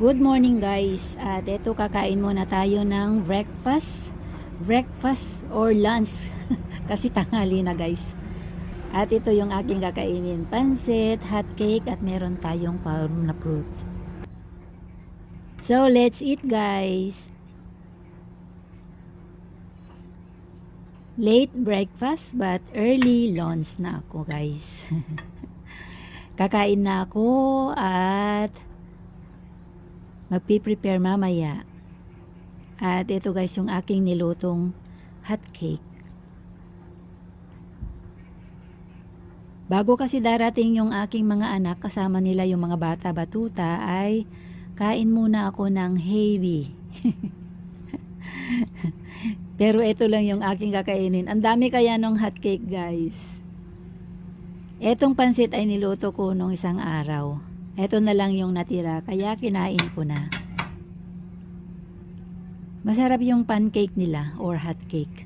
Good morning guys. At ito kakain muna tayo ng breakfast. Breakfast or lunch. Kasi tanghali na guys. At ito yung aking kakainin. Pansit, hot cake at meron tayong palm na fruit. So let's eat guys. Late breakfast but early lunch na ako guys. Kakain na ako at magpiprepare mamaya. At ito guys yung aking nilutong hot cake. Bago kasi darating yung aking mga anak, kasama nila yung mga bata-batuta, ay kain muna ako ng heavy. Pero ito lang yung aking kakainin. Ang dami kaya ng hot cake guys. Etong pansit ay niluto ko nung isang araw. Ito na lang yung natira, kaya kinain ko na. Masarap yung pancake nila or hot cake.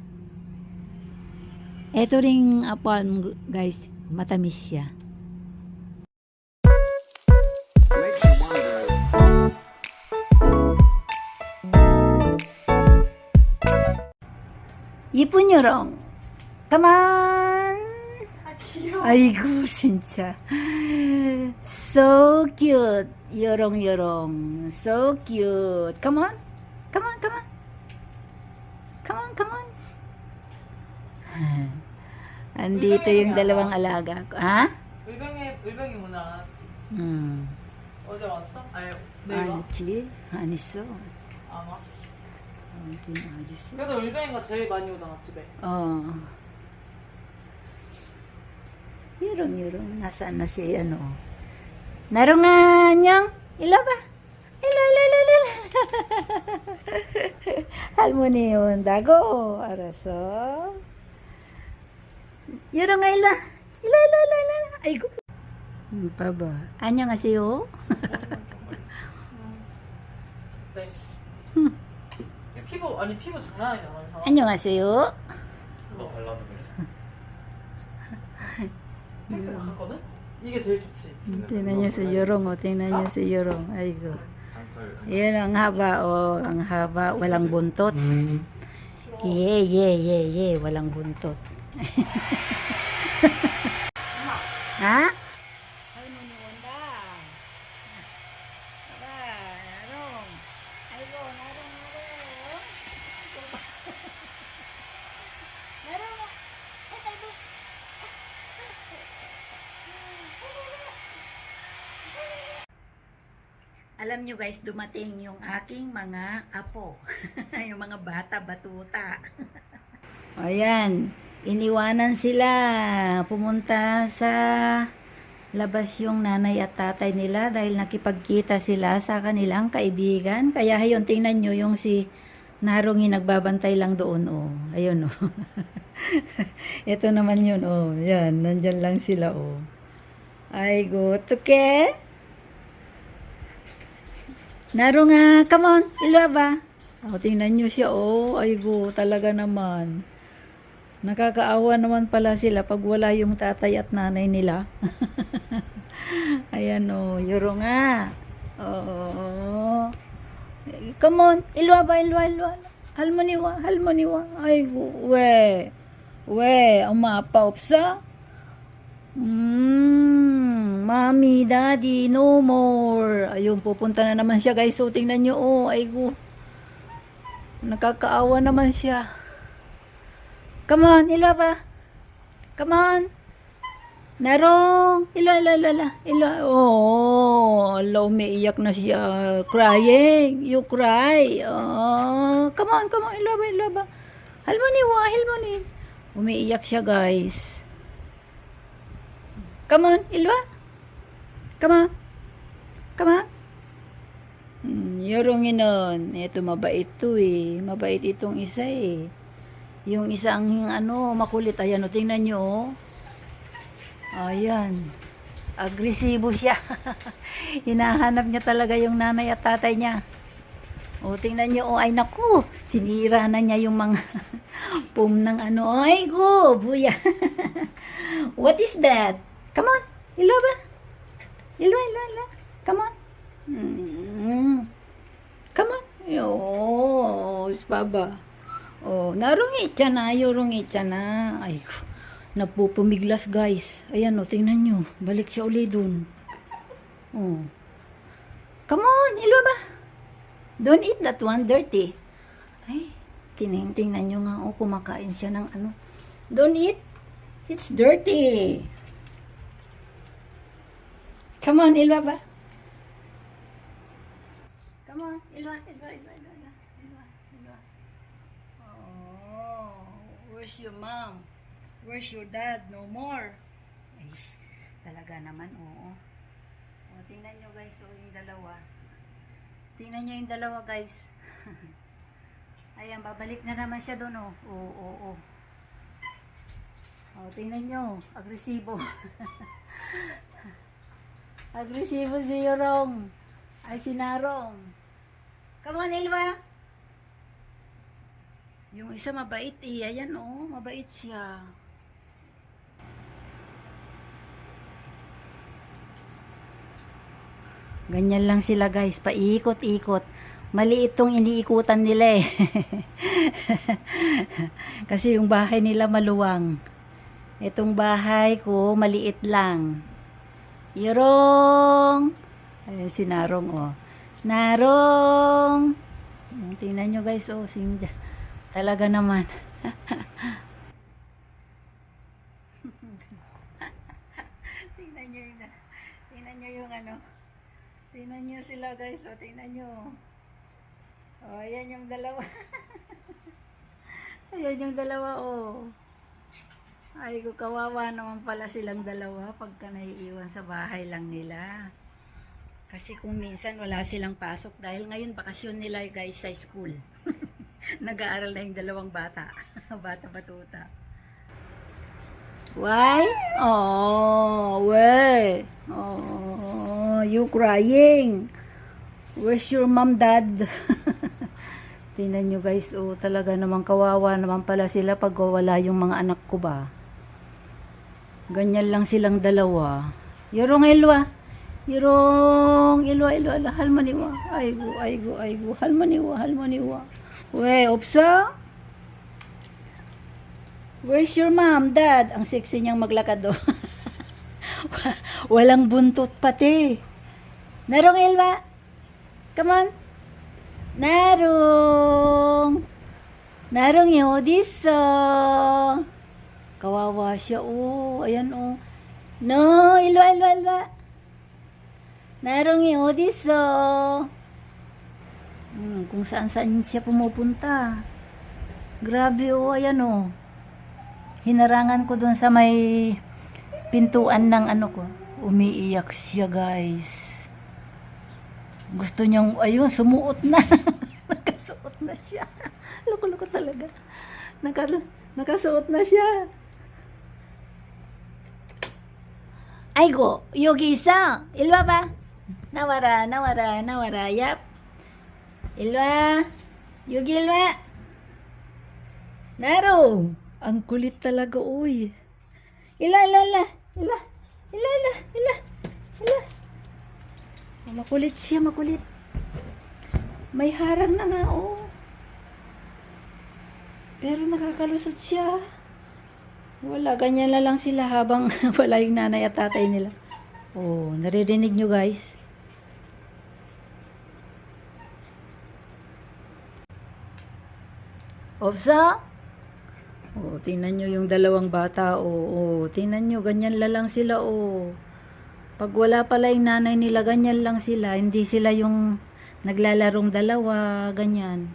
Ito ring palm guys, matamis siya. Yipon nyo rong. Come on! 아이고 진짜 so cute 요롱요롱 so cute come on come on come on come on come on andito yung dalawang alaga ko ha? 물병이 뭐 나왔지? 음 어제 왔어? 아니 내일 와? 아니지 안 있어 안 와? 어디 어딨어? 그래도 물병이가 제일 많이 오잖아 집에. Yurong, nasaan na si ano? Narungan yang ilo ba? Ilo. 할머니 온다고 알았어. 여롱아 ilo. 아이고. 봐봐. 안녕하세요. 네. 피부 장난 아니다. 안녕하세요. 너 발라서 그랬어. 팩트를 갔거든? 이게 제일 좋지. Tingnan niyo si Yorong, tingnan niyo si Yorong. Aigo. 장털. Yan ang haba, ang haba, walang buntot. Ye, walang buntot. Ha? 할머니 온다. 봐봐, 나롱. 아이고, 나롱. 나롱아, 아이고. Alam nyo guys, dumating yung aking mga apo. Yung mga bata, batuta. Ayan, iniwanan sila. Pumunta sa labas yung nanay at tatay nila dahil nakipagkita sila sa kanilang kaibigan. Kaya ayun, tingnan nyo yung si Narungi nagbabantay lang doon. Oh. Ayun oh. Ito naman yun oh. Yan, nandyan lang sila oh. Ay go, tuke. Naro nga, come on, ilo ba? O, tingnan nyo siya, oh, ay go, talaga naman. Nakakaawa naman pala sila pag wala yung tatay at nanay nila. Ayan, oh, yuro nga. Oh, come on, ilo ba, ilo. Halmoniwa. Ay go, we, ang mapaupsa. Mommy, daddy, no more. Ayun, pupunta na naman siya guys. So, tingnan nyo. Oh, aygo. Nakakaawa naman siya. Come on, ilo ba? Come on. Narong. Ilo. Oh, ala, umiiyak na siya. Crying. You cry. Oh, come on. Ilo ba? Halmoni. Umiiyak siya guys. Come on, Ilwa. Come on. Yorongin nun. Ito, mabait to eh. Mabait itong isa eh. Yung isang makulit. Ayan o, tingnan nyo oh. Ayan. Agresibo siya. Hinahanap niya talaga yung nanay at tatay niya. O, tingnan nyo oh. Ay naku, sinira na niya yung mga pum ng Ay go, buya. What is that? Come on, ilo ba? Ilo. Come on. Baba. Narong 있잖아. 요롱 있잖아. Aiko, napupumiglas guys. Ayan tingnan nyo. Balik siya uli dun. Come on, ilo ba? Don't eat that one, dirty. Ay, tingnan nyo nga. Kumakain siya ng ano. Don't eat. It's dirty. Come on, Ilwa ba? Come on, Ilwa. Oh, where's your mom? Where's your dad? No more. Ay, talaga naman, oo. Tingnan nyo guys, yung dalawa. Tingnan nyo yung dalawa guys. Ayan, babalik na naman siya doon, oh. Oo. Tingnan nyo, agresibo. Agresibo si Yorong. Ay, si Narong. Come on, Ilwa. Yung isa mabait eh. Ayan, mabait siya. Ganyan lang sila guys, paikot-ikot. Mali itong iniikutan nila eh. Kasi yung bahay nila maluwang. Itong bahay ko maliit lang. Yorong! Ayan si Narong Narong! Tingnan nyo guys, talaga naman. Tingnan nyo yung ano. Tingnan nyo sila guys, tingnan nyo. Ayan yung dalawa. Ayan yung dalawa, Ay, kawawa naman pala silang dalawa pagka naiiwan sa bahay lang nila. Kasi kung minsan wala silang pasok dahil ngayon bakasyon nila guys sa school. Nag-aaral na yung dalawang bata. Bata-batuta. Why? You crying. Where's your mom, dad? Tingnan nyo guys, talaga naman kawawa naman pala sila pag wala yung mga anak ko ba. Ganyan lang silang dalawa. Yorong Ilwa. Halmaniwa. Aygo. Halmaniwa. Opsa? Where's your mom, dad? Ang sexy niyang maglakad Walang buntot pati. Narong Ilwa. Come on. Narong 어딨어? Kawawa siya, ayan, No, Ilwa. Narong 어딨어? Kung saan siya pumupunta. Grabe, ayan, Hinarangan ko dun sa may pintuan ng ano ko. Umiiyak siya, guys. Gusto niyang, ayun, sumuot na. Nakasuot na siya. Loko-loko talaga. Nakasuot na siya. Aigo, Yogi-san. Ilwa ba? Nawara. Yap. Ilwa. Yogi Ilwa. Narong. Ang kulit talaga, uy. Ila. Makulit siya. May harang na nga, Pero nakakalusot siya. Wala, ganyan na lang sila habang wala yung nanay at tatay nila. Naririnig nyo guys. Opsa? Tingnan nyo yung dalawang bata, tingnan nyo, ganyan lang sila, Pag wala pala yung nanay nila, ganyan lang sila. Hindi sila yung naglalarong dalawa, ganyan.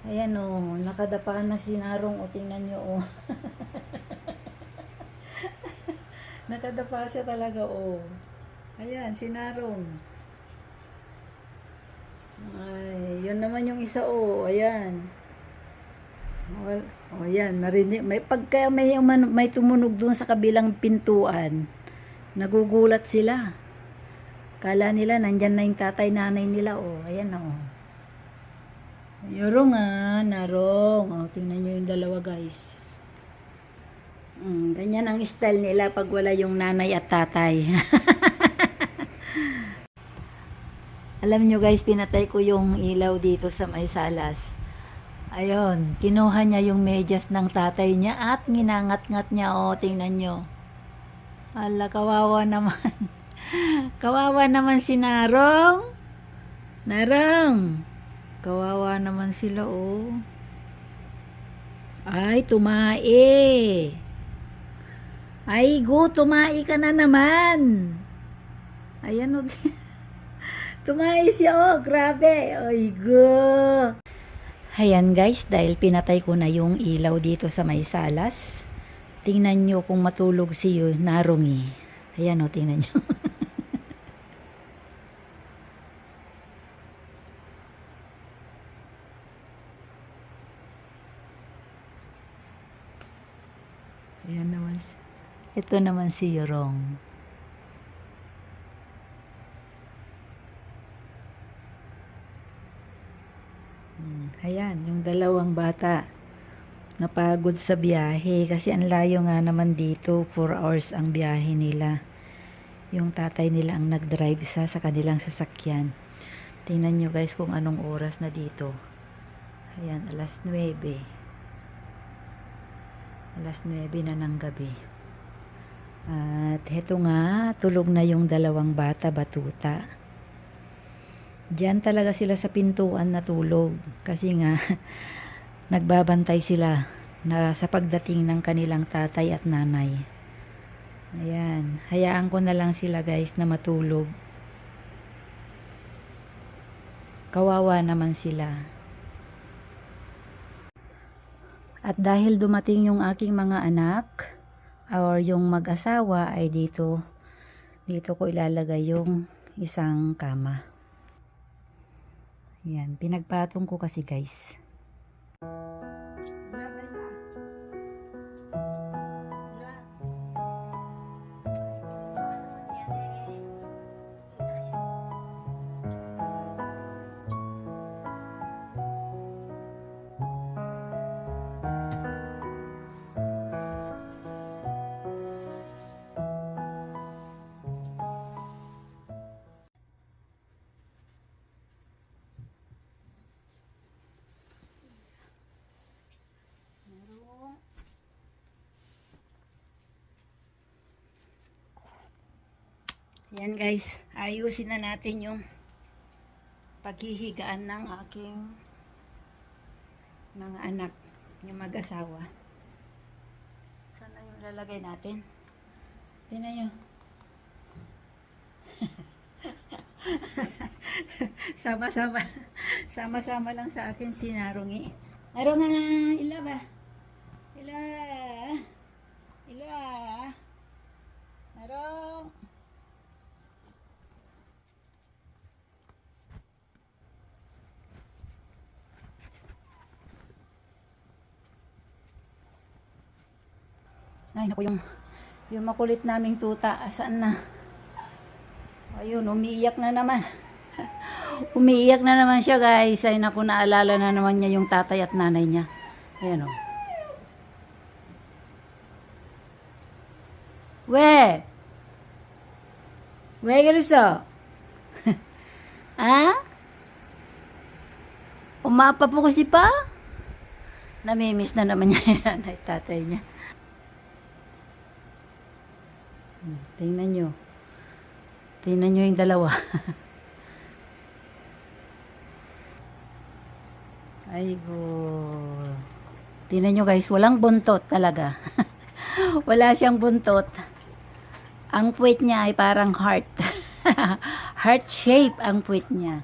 Ayan, nakadapa na si Narong, tingnan nyo, Nakadapa siya talaga, Ayan, si Narong. Ay, yun naman yung isa, ayan. Ayan, narinig. Pagka may tumunog doon sa kabilang pintuan, nagugulat sila. Kala nila, nandyan na yung tatay, nanay nila, Ayan, Yorong Narong. Tingnan nyo yung dalawa, guys. Ganyan ang style nila pag wala yung nanay at tatay. Alam nyo guys, pinatay ko yung ilaw dito sa may salas. Ayun, kinuha niya yung medyas ng tatay niya at nginangat-ngat niya. O, tingnan nyo. Ala, kawawa naman. Kawawa naman si Narong. Narong. Kawawa naman sila, oh. Ay, tumae. Ay, go, tumae ka na naman. Ayan, oh. Tumae siya, oh. Grabe. Ay, go. Ayan, guys, dahil pinatay ko na yung ilaw dito sa may salas. Tingnan nyo kung matulog si Narong. Ayan, oh, tingnan nyo. Ayan naman. Ito naman si Yorong. Ayan, yung dalawang bata. Napagod sa biyahe kasi ang layo nga naman dito. 4 hours ang biyahe nila. Yung tatay nila ang nag-drive sa kanilang sasakyan. Tingnan nyo guys kung anong oras na dito. Ayan, alas 9. Alas 9 na ng gabi. At heto nga, tulog na yung dalawang batuta. Diyan talaga sila sa pintuan natulog. Kasi nga, nagbabantay sila na sa pagdating ng kanilang tatay at nanay. Ayan, hayaan ko na lang sila guys na matulog. Kawawa naman sila. At dahil dumating yung aking mga anak or yung mag-asawa ay dito ko ilalagay yung isang kama. Yan, pinagpatong ko kasi guys. Yan guys, ayusin na natin yung paghihigaan ng aking mga anak, yung mag-asawa. Saan na yung lalagay natin? Tingnan nyo. Sama-sama lang sa akin si Narong. Narong nga, ila ba? Ila. Narong. Ay, naku, yung makulit naming tuta, saan na? Ayun, umiiyak na naman. Umiiyak na naman siya, guys. Ay, naku, naalala na naman niya yung tatay at nanay niya. Ayan, o. We 그랬어? Ah? Umapa po kasi pa? Namimiss na naman niya yung nanay tatay niya. Tingnan nyo. Tingnan nyo yung dalawa. Ay go. Tingnan nyo guys, walang buntot talaga. Wala siyang buntot. Ang puwit niya ay parang heart. Heart shape ang puwit niya.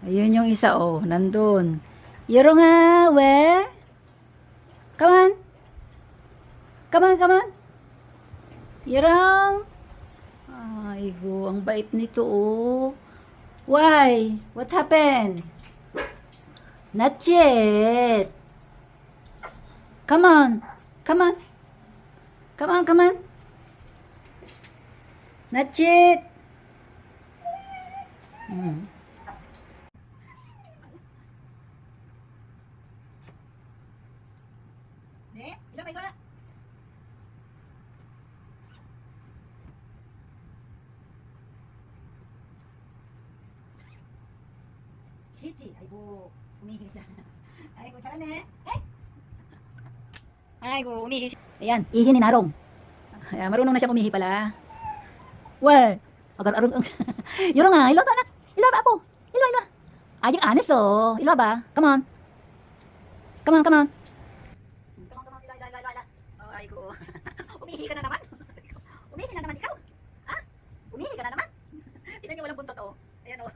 Ayun yung isa, oh, nandun. Yero nga, we. Come on. Come on. Yerong. Ay go, ang bait nito, oh. Why? What happened? Not yet. Come on. Not yet. Ilan ba? Chichi. Aigo, umihi siya. Aigo, charane. Eh! Aigo, umihi siya. Ayan, ihi ni Narong. Ayan, marunong na siya umihi pala. Well, agar-arong. Yuro nga, ilo ba anak? Ilo ba apo? Ilo. Ajik honest oh. Ilo ba? Come on. Come on. Come on, ila. Oh, aigo. Umihi ka na naman. Umihi na naman ikaw. Ha? Umihi ka na naman. Tingnan niyo walang buntot oh. Ayan oh.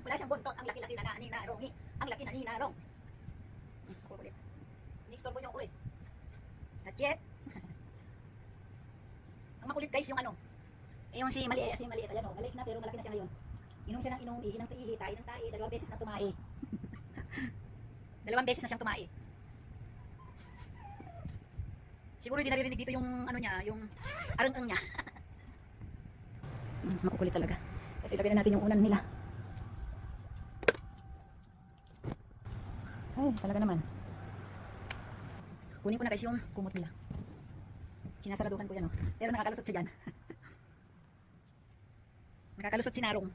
Wala siyang buntot. Ang laki-laki na ni Narong. Ang laki na ni Narong. Kukulit. Ni-store niyo ako eh. Not yet. Ang makulit guys yung ano. Eh yung si maliit ayan oh. Maliit na pero malaki na siya ngayon. Inom siya ng inom, ihi ng ihi, tae ng tae, 2 beses na tumae. 2 beses na siyang tumae. Siguro hindi naririnig dito yung ano niya, yung arang-ang niya. Makukulit talaga. Ito ilagay na natin yung unan nila. Ay, talaga naman. Kunin ko na guys yung kumot nila. Sinasaraduhan ko yan oh. Pero nakakalusot siya dyan. Nakakalusot si Narong.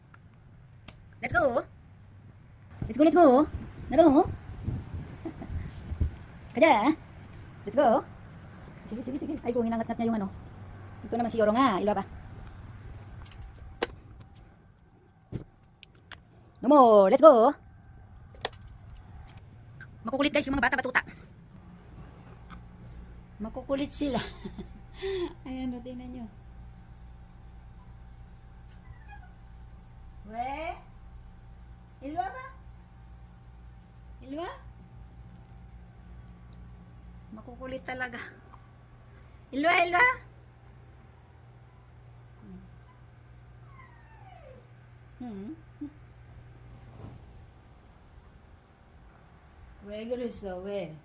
Let's go! Let's go! Narong! Kaya! Let's go! Sige. Ay, kung hinangat-ngat niya yung ano. Ito naman si Yoro nga. Ilo ba? No more! Let's go! Makukulit guys yung mga bata batuta. Makukulit sila. Ayan o, tingnan nyo. We? Ilwa ba? Ilwa? Makukulit talaga. Ilwa? 왜 그랬어? 왜?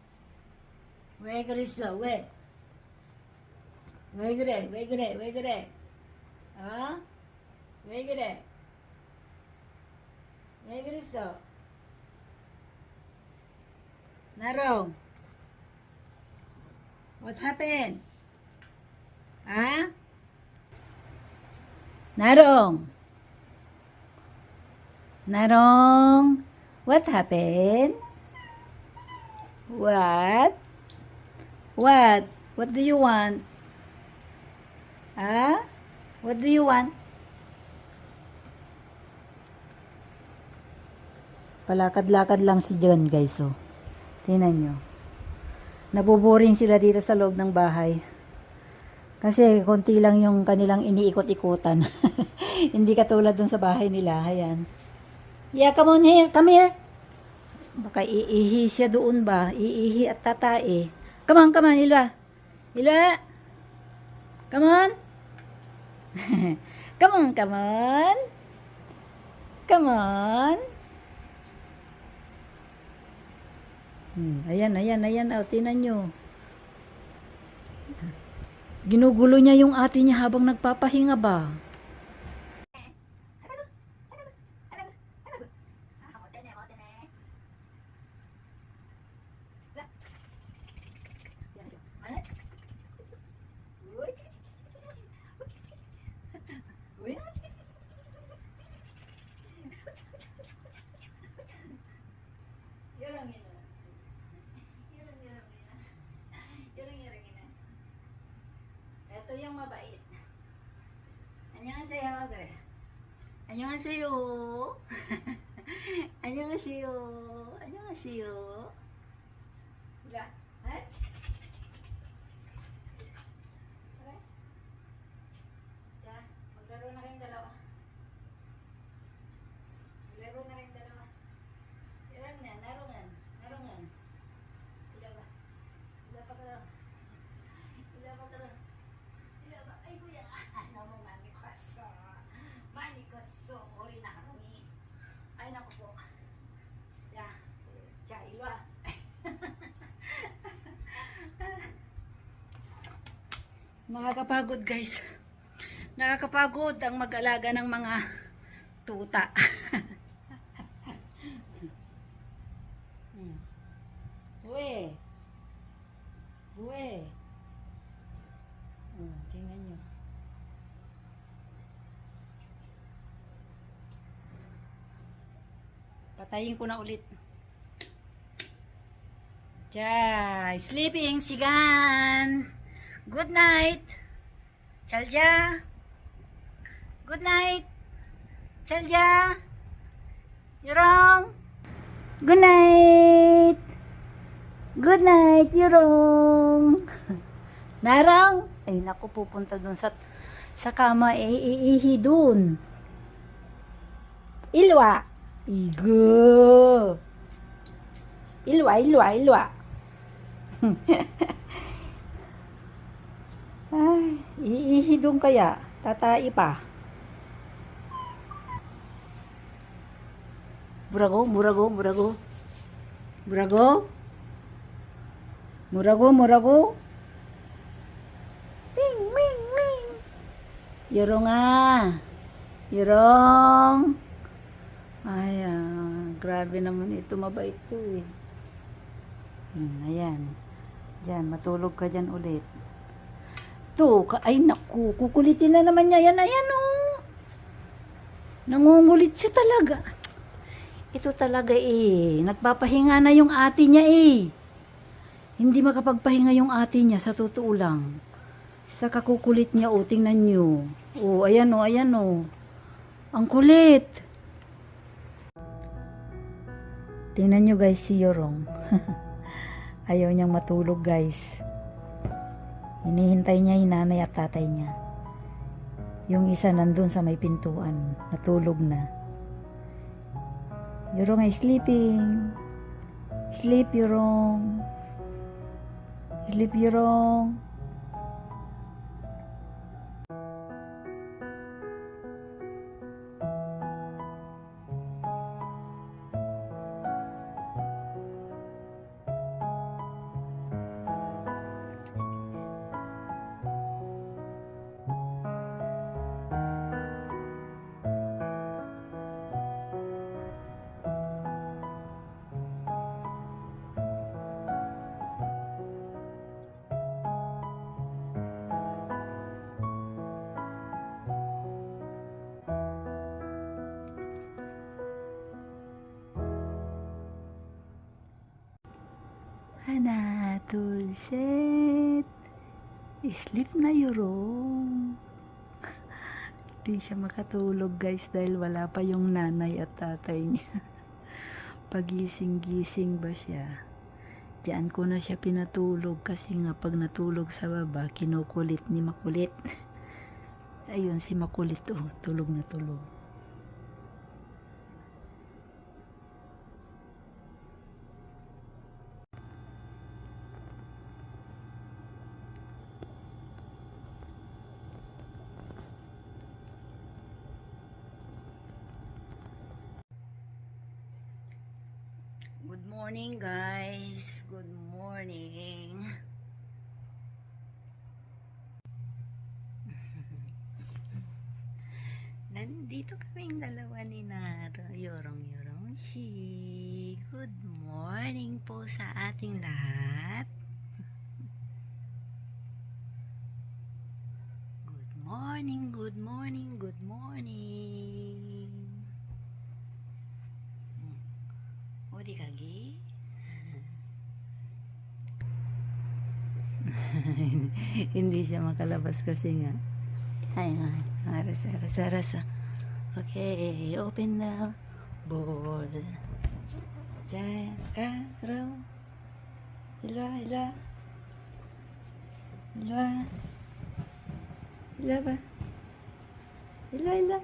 왜 그랬어? 왜? 왜 그래? 어? 왜 그래? 왜 그랬어? 나롱, what happened? 아? 나롱, what happened? What? What do you want? What do you want? Palakad-lakad lang si John guys oh. Tingnan nyo. Naboboring sila dito sa loob ng bahay. Kasi konti lang yung kanilang iniikot-ikutan. Hindi katulad dun sa bahay nila. Ayan. Yeah, come on here. Come here. Baka iihi siya doon ba? Iihi at tatae. Come on, Ilwa. Come on. Come on. Ayan. Oh, tingnan nyo. Ginugulo niya yung ate niya habang nagpapahinga ba? Ito yung mabait. 안녕하세요. 그래. 안녕하세요. 안녕하세요. Wala. Ha? Kare. Diya, maglaro na kayong dalawa. Narungan. Ila ba? Ila pa ka. Ay, kuya. Ano mo, manikaso. Ori na kami. Ay, naku po. Ya. Diya, ilwa. Nakakapagod guys. Nakakapagod ang mag-alaga ng mga tuta. Buwe. Tingnan nyo. Patay Patayin ko na ulit. Jai, sleeping sigan. Good night. Chalja. Good night. Chalja. Yurong. Good night. Good night, Yurong. Narang. Ay, naku, pupunta dun sa kama. Iihi dun. Ilwa. Igo. Ilwa. Ay, iihi dun kaya. Tatai pa. Murago. Wing. Yorong ah. Yorong. Ay, grabe naman ito. Mabait to eh. Ayan. Diyan, matulog ka dyan ulit. Ay naku, kukulitin na naman niya. Ayan oh. Nangungulit siya talaga. Ito talaga eh. Nagpapahinga na yung ate niya eh. Hindi makapagpahinga yung ate niya, sa totoo lang. Sa kakukulit niya, oh, tingnan niyo. Oh, ayan oh. Ang kulit. Tingnan niyo guys si Yorong. Ayaw niyang matulog guys. Hinihintay niya yung nanay at tatay niya. Yung isa nandun sa may pintuan. Natulog na. Yorong ay sleeping. Sleep, Yorong. Sleep, Yorong. Hana, tulset. Sleep na, Yorong. Di siya makatulog guys dahil wala pa yung nanay at tatay niya. Pagising-gising ba siya? Diyan ko na siya pinatulog kasi nga pag natulog sa baba, kinukulit ni Makulit. Ayun si Makulit oh, tulog na tulog. Good morning guys. Good morning. Nandito kaming dalawa ni Nara. Yorong si. Good morning po sa ating lahat. Good morning. O di kagi? Hindi siya makalabas kasi nga. Ay, rasa. Okay, open the ball. Diyan ka, raw. Hila ba? Hila.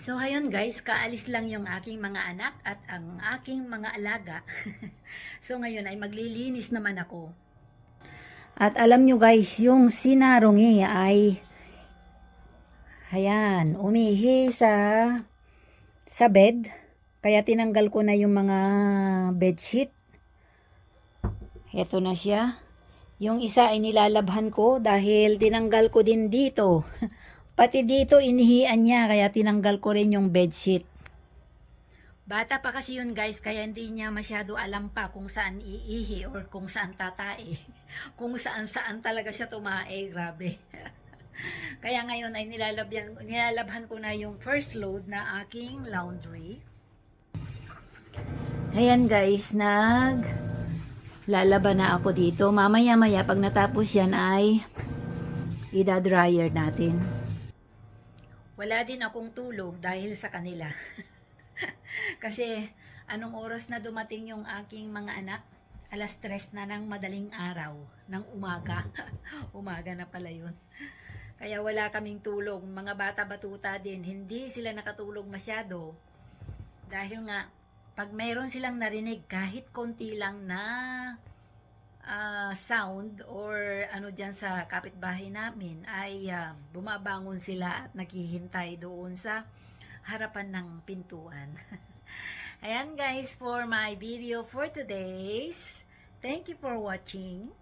So, ayun guys, kaalis lang yung aking mga anak at ang aking mga alaga. So, ngayon ay maglilinis naman ako. At alam nyo guys, yung sinarungi ay, ayan, umihi sa bed. Kaya tinanggal ko na yung mga bedsheet. Ito na siya. Yung isa ay nilalabhan ko dahil tinanggal ko din dito. Pati dito inihian niya kaya tinanggal ko rin yung bedsheet. Bata pa kasi yun guys, kaya hindi niya masyado alam pa kung saan iihi or kung saan tatae. Kung saan talaga siya tumae, grabe. Kaya ngayon ay nilalabhan ko na yung first load na aking laundry. Ayan guys, lalaban na ako dito. Mamaya-maya pag natapos yan ay ida-dryer natin. Wala din akong tulog dahil sa kanila. Kasi anong oras na dumating yung aking mga anak? Alas 3 na ng madaling araw, ng umaga. Umaga na pala yun. Kaya wala kaming tulog. Mga bata-batuta din, hindi sila nakatulog masyado. Dahil nga, pag mayroon silang narinig kahit konti lang na sound or ano dyan sa kapitbahay namin, ay bumabangon sila at naghihintay doon sa harapan ng pintuan. Ayan guys, for my video for today's. Thank you for watching.